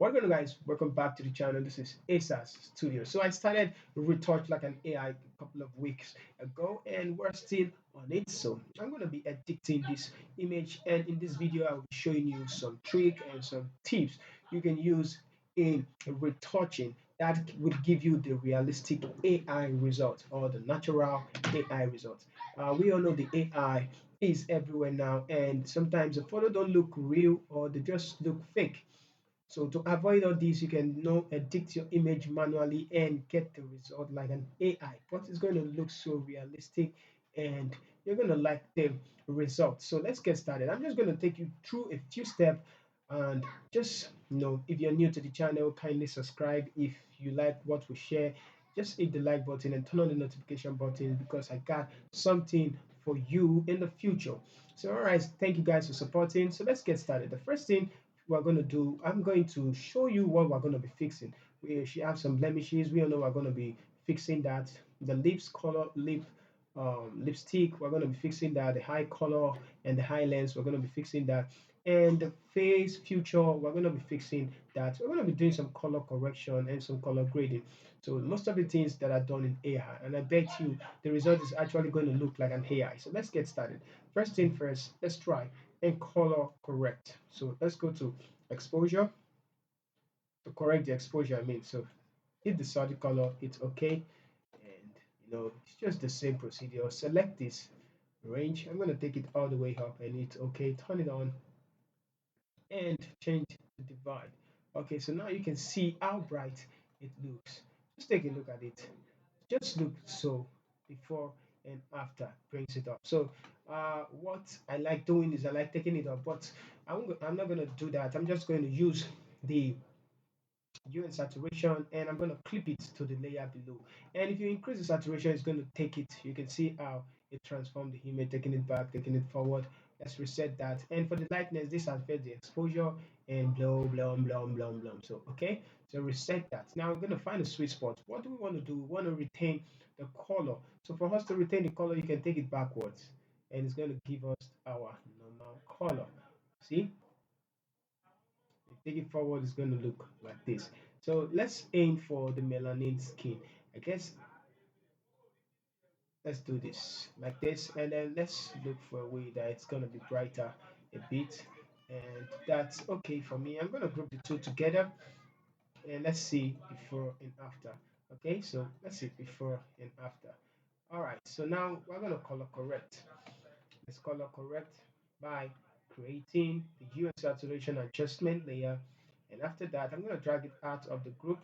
What's going on, guys? Welcome back to the channel. This is ASAS Studio. So I started Retouch like an AI a couple of weeks ago, and we're still on it. So I'm going to be editing this image, and in this video, I'll be showing you some trick and some tips you can use in retouching that would give you the realistic AI result or the natural AI result. We all know the AI is everywhere now, and sometimes the photo don't look real or they just look fake. So to avoid all this, you can edit your image manually and get the result like an AI, but it's going to look so realistic and you're going to like the result. So let's get started. I'm just going to take you through a few steps, and just if you're new to the channel, kindly subscribe. If you like what we share, just hit the like button and turn on the notification button because I got something for you in the future. So all right, thank you guys for supporting. So let's get started. The first thing we're going to do, I'm going to show you what we're going to be fixing. She have some blemishes. We all know we're going to be fixing that. The lips color, lipstick, we're going to be fixing that. The high color and the high lens, we're going to be fixing that. And the face future, we're going to be fixing that. We're going to be doing some color correction and some color grading. So most of the things that are done in AI, and I bet you the result is actually going to look like an AI. So let's get started. First thing first, let's try and color correct. So let's go to exposure to correct the exposure. I mean, so hit the solid color, it's okay. And it's just the same procedure. Select this range. I'm going to take it all the way up and it's okay. Turn it on and change the divide. Okay, so now you can see how bright it looks. Just take a look at it. Just look so before and after brings it up. So what I like doing is I like taking it up, but I'm not going to do that. I'm just going to use the hue and saturation, and I'm going to clip it to the layer below. And if you increase the saturation, it's going to take it. You can see how it transformed the image, taking it back, taking it forward. Let's reset that. And for the lightness, this affects the exposure and blow, blow, blow, blow, blow. So okay, so reset that. Now we're going to find a sweet spot. What do we want to do? We want to retain the color. So for us to retain the color, you can take it backwards, and it's going to give us our normal color. See, take it forward, it's going to look like this. So let's aim for the melanin skin. I guess let's do this like this, and then let's look for a way that it's going to be brighter a bit, and that's okay for me. I'm going to group the two together, and let's see before and after. Okay, so let's see before and after. All right, so now we're going to color correct. Let's color correct by creating the hue and saturation adjustment layer. And after that, I'm going to drag it out of the group.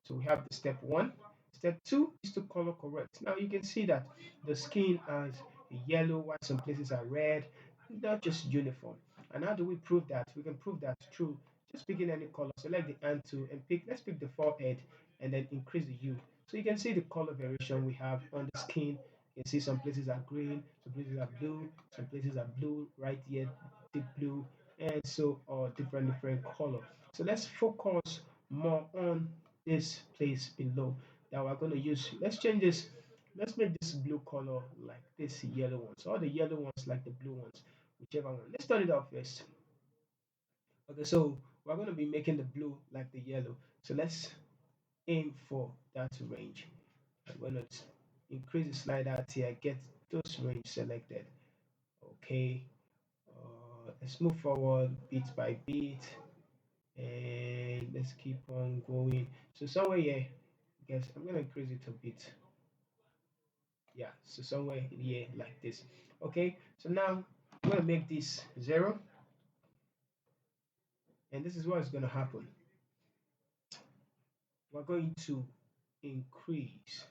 So we have the step one. Step two is to color correct. Now you can see that the skin has yellow, while some places are red, not just uniform. And how do we prove that? We can prove that through just picking any color. Select the hand tool and let's pick the forehead and then increase the hue. So you can see the color variation we have on the skin. You can see some places are green, some places are blue, some places are blue, right here, deep blue, and so different color. So let's focus more on this place below that we're going to use. Let's change this. Let's make this blue color like this yellow ones, or the yellow ones like the blue ones, whichever one. Let's turn it off first. Okay, so we're going to be making the blue like the yellow. So let's aim for that range. I'm going to increase the slider till I get those range selected. Okay, let's move forward bit by bit and let's keep on going. So somewhere here, I guess I'm going to increase it a bit. Yeah, so somewhere here like this. Okay, so now I'm going to make this 0, and this is what's going to happen. We're going to increase.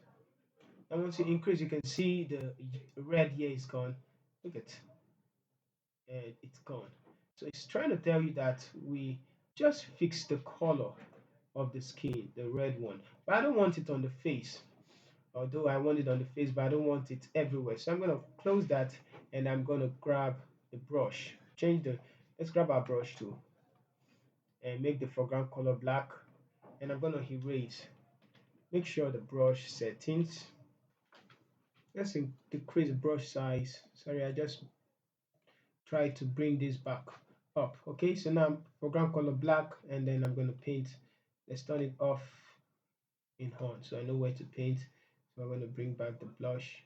And once you increase, you can see the red here is gone. Look at, and it's gone. So it's trying to tell you that we just fix the color of the skin, the red one. But I don't want it on the face. Although I want it on the face, but I don't want it everywhere. So I'm going to close that and I'm going to grab the brush. Let's grab our brush tool and make the foreground color black. And I'm going to erase. Make sure the brush settings. Let's decrease the brush size. Sorry, I just try to bring this back. up. Okay, so now foreground color black, and then I'm going to paint. Let's turn it off in on, so I know where to paint. So I'm going to bring back the blush,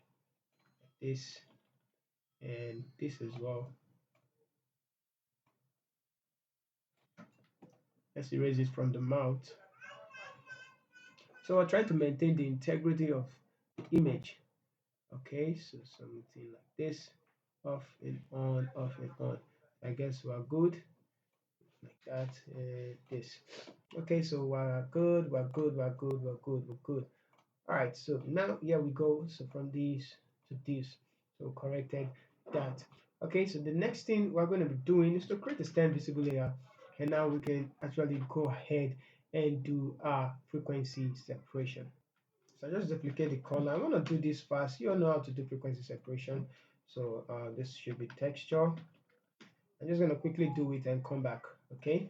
this and this as well. Let's erase it from the mouth. So I try to maintain the integrity of the image. Okay, so something like this, off and on, off and on. I guess we're good like that. And this. Okay, so we're good, we're good, we're good, we're good, we're good. All right, so now here we go. So from this to this, so corrected that. Okay, so the next thing we're going to be doing is to create a stem visible layer, and now we can actually go ahead and do our frequency separation. So I just duplicate the color. I'm going to do this fast. You all know how to do frequency separation. So this should be texture. I'm just going to quickly do it and come back. Okay.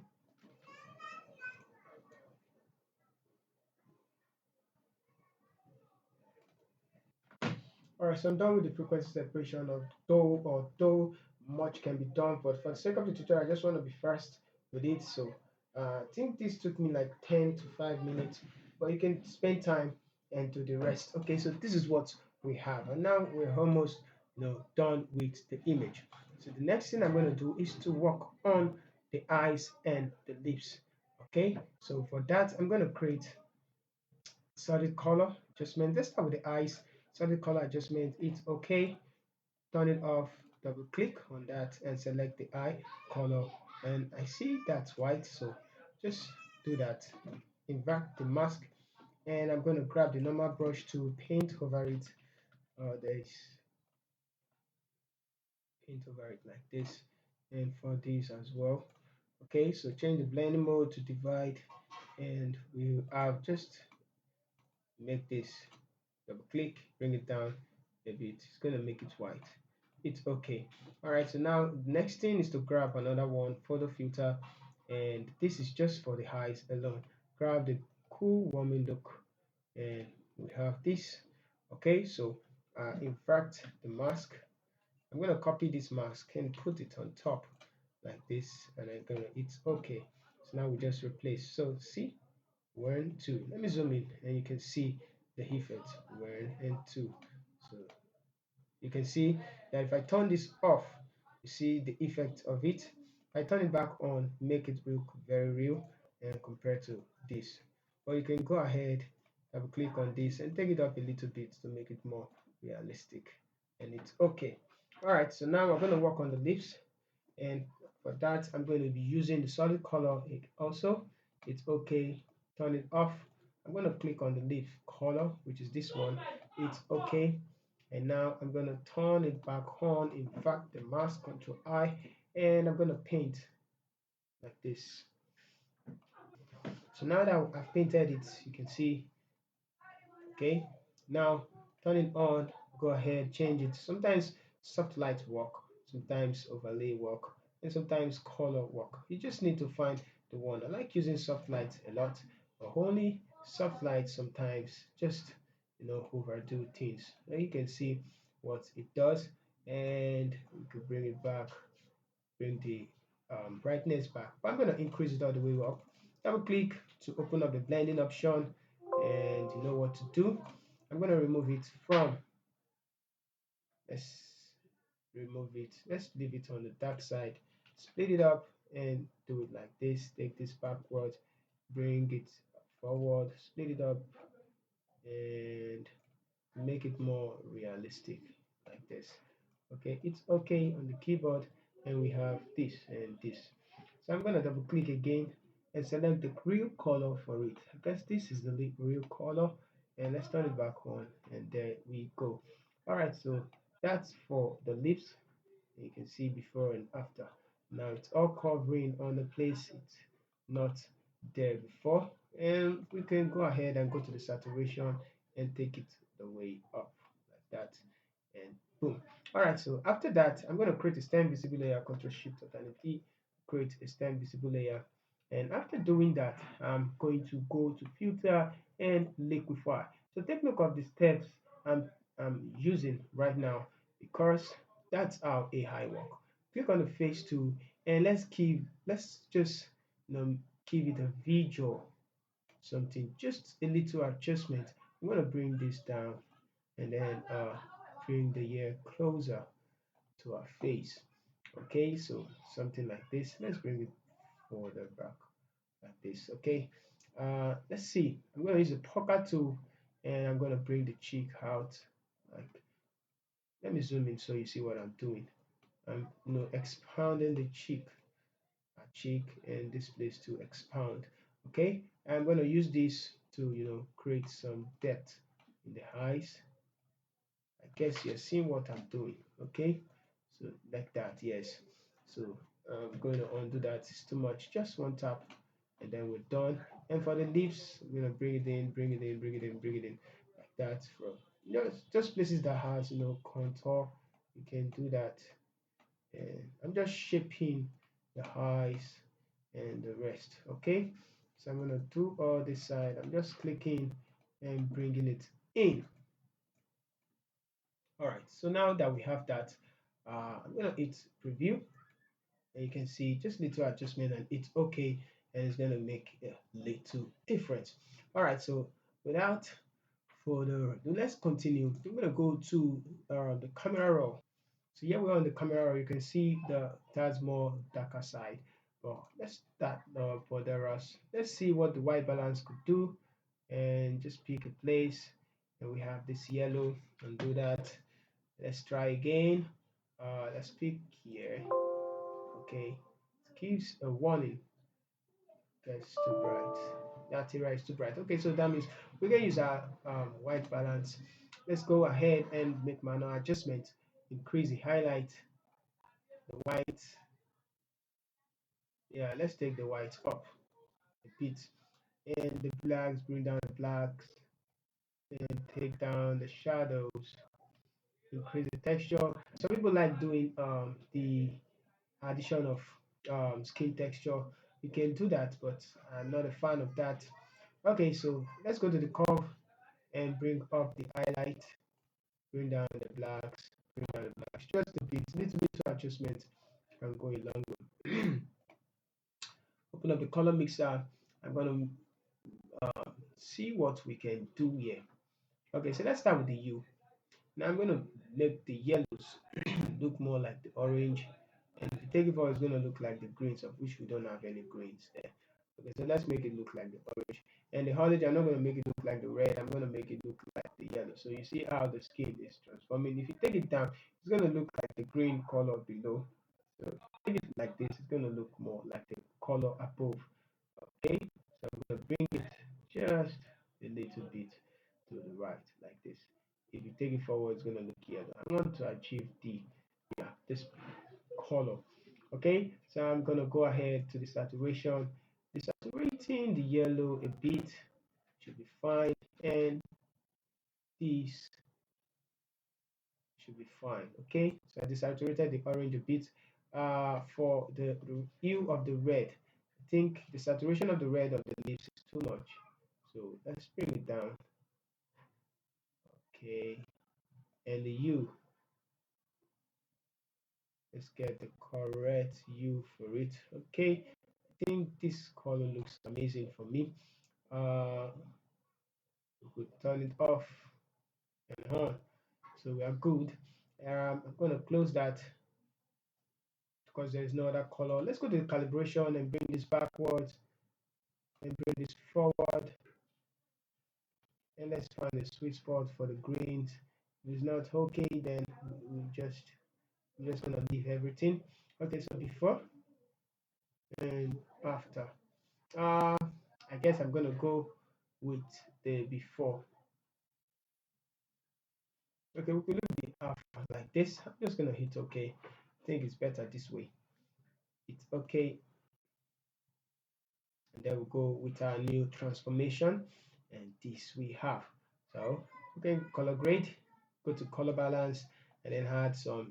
All right, so I'm done with the frequency separation of though much can be done, but for the sake of the tutorial, I just want to be fast with it. So I think this took me like 10 to 5 minutes, but you can spend time and do the rest. Okay, so this is what we have, and now we're almost done with the image. So the next thing I'm going to do is to work on the eyes and the lips. Okay, so for that, I'm going to create solid color adjustment. Let's start with the eyes. Solid color adjustment, it's okay. Turn it off, double click on that and select the eye color. And I see that's white, so just do that. Invert the mask, and I'm going to grab the normal brush to paint over it. There's paint over it like this, and for this as well. Okay, so change the blending mode to divide, and we have just make this, double click, bring it down a bit. It's going to make it white. It's okay. All right, so now the next thing is to grab another one, photo filter, and this is just for the eyes alone. Grab the cool warming look, and we have this. Okay, so invert the mask. I'm going to copy this mask and put it on top like this, and I'm going to, it's okay. So now we just replace. So see, 1, 2. Let me zoom in, and you can see the effect, 1 and 2. So you can see that if I turn this off, you see the effect of it. If I turn it back on, make it look very real and compared to this. But you can go ahead, double click on this and take it up a little bit to make it more realistic. And it's okay. All right, so now we're going to work on the lips. And for that, I'm going to be using the solid color also. It's okay. Turn it off. I'm going to click on the leaf color, which is this one. It's okay. And now I'm going to turn it back on. In fact, the mask, Control I, and I'm going to paint like this. So now that I've painted it, you can see, okay. Now turn it on, go ahead, change it. Sometimes soft light work, sometimes overlay work, and sometimes color work. You just need to find the one. I like using soft light a lot, but only soft light sometimes just overdo things. Now you can see what it does, and we could bring it back, bring the brightness back. But I'm going to increase it all the way up. Double click to open up the blending option, and you know what to do. I'm going to remove it from, let's remove it, let's leave it on the dark side, split it up and do it like this. Take this backward, bring it forward, split it up and make it more realistic like this. Okay, it's okay on the keyboard, and we have this and this. So I'm going to double click again and select the real color for it. I guess this is the real color, and let's turn it back on, and there we go. All right, so that's for the lips. You can see before and after. Now it's all covering on the place it's not there before, and we can go ahead and go to the saturation and take it the way up like that, and boom. All right, so after that, I'm going to create a stem visible layer. Control Shift Alt D, create a stem visible layer. And after doing that, I'm going to go to filter and liquify. So take note of the steps I'm using right now, because that's how AI work. Click on the face tool and let's just you know give it a visual something, just a little adjustment. I'm gonna bring this down and then bring the ear closer to our face. Okay, so something like this. Let's bring it further back like this. Okay, let's see. I'm gonna use a poker tool and I'm gonna bring the cheek out. Like, let me zoom in so you see what I'm doing. I'm expounding the cheek and this place to expound. Okay, I'm gonna use this to create some depth in the eyes. I guess you're seeing what I'm doing. Okay, so like that, yes. So I'm going to undo that. It's too much. Just one tap, and then we're done. And for the lips, we're gonna bring it in, bring it in, bring it in, bring it in, like that. From just places that has contour, you can do that. And I'm just shaping the eyes and the rest. Okay, so I'm gonna do all this side. I'm just clicking and bringing it in. All right, so now that we have that, I'm gonna hit preview, and you can see just little adjustment, and it's okay, and it's gonna make a little difference. All right, so without further ado, let's continue. I'm gonna go to the camera roll. So here we're on the camera roll. You can see that's more darker side. But let's start bother us. Let's see what the white balance could do, and just pick a place. And we have this yellow, and do that. Let's try again. Let's pick here. Okay, it gives a warning. That's too bright. That area is too bright. Okay, so that means we can use our white balance. Let's go ahead and make manual adjustment. Increase the highlight, the white. Yeah, let's take the white up a bit, and the blacks. Bring down the blacks, and take down the shadows. Increase the texture. Some people like doing the addition of skin texture. You can do that, but I'm not a fan of that. Okay, so let's go to the curve and bring up the highlight, bring down the blacks, bring down the blacks, just a bit, little bit of adjustment can go a long way. Open up the color mixer. I'm going to see what we can do here. Okay, so let's start with the hue. Now I'm going to make the yellows look more like the orange, and if you take it forward, it's going to look like the greens, of which we don't have any greens there. Okay, so let's make it look like the orange. And the orange, I'm not going to make it look like the red, I'm going to make it look like the yellow. So you see how the skin is transforming. If you take it down, it's going to look like the green color below. So take it like this, it's going to look more like the color above. Okay, so I'm going to bring it just a little bit to the right, like this. If you take it forward, it's going to look yellow. I want to achieve this color. Okay, so I'm going to go ahead to the saturation. Desaturating the yellow a bit should be fine, and this should be fine. Okay, so I desaturated the orange a bit. For the hue of the red, I think the saturation of the red of the leaves is too much, so let's bring it down. Okay, and the hue, let's get the correct hue for it. Okay, I think this color looks amazing for me. We could turn it off and on, so we are good. I'm going to close that because there is no other color. Let's go to the calibration and bring this backwards and bring this forward, and let's find a sweet spot for the greens. If it's not okay, then we're just gonna leave everything. Okay, so before and after. uh I guess I'm gonna go with the before. Okay, we could look the after like this. I'm just gonna hit okay. I think it's better this way. It's okay, and then we'll go with our new transformation, and this we have. So we can color grade, go to color balance, and then add some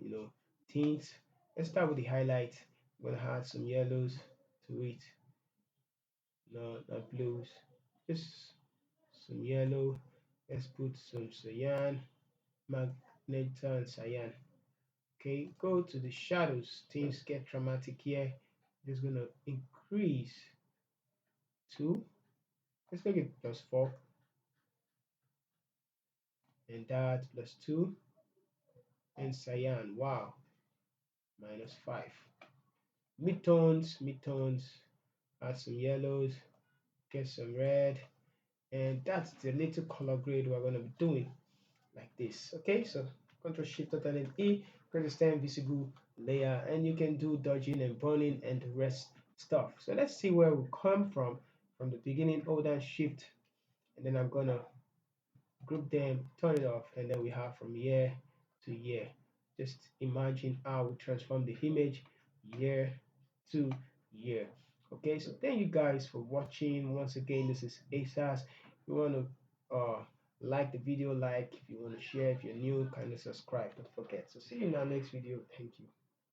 tints. Let's start with the highlight. I'm gonna add some yellows to it. No, not blues, just some yellow. Let's put some cyan, magenta, and cyan. Okay, go to the shadows. Things get dramatic here. just gonna increase to, let's make it plus 4, and that plus 2, and cyan, wow, minus 5. Midtones, add some yellows, get some red, and that's the little color grade we're gonna be doing like this. Okay, so Control Shift Alternate E, create a stem visible layer, and you can do dodging and burning and the rest stuff. So let's see where we come from the beginning. Hold down Shift, and then I'm gonna group them, turn it off, and then we have from year to year. Just imagine how we transform the image year to year. Okay, so thank you guys for watching. Once again, this is ASAS. If you want to like the video, like, if you want to share, if you're new, kindly subscribe. Don't forget. So see you in our next video. Thank you.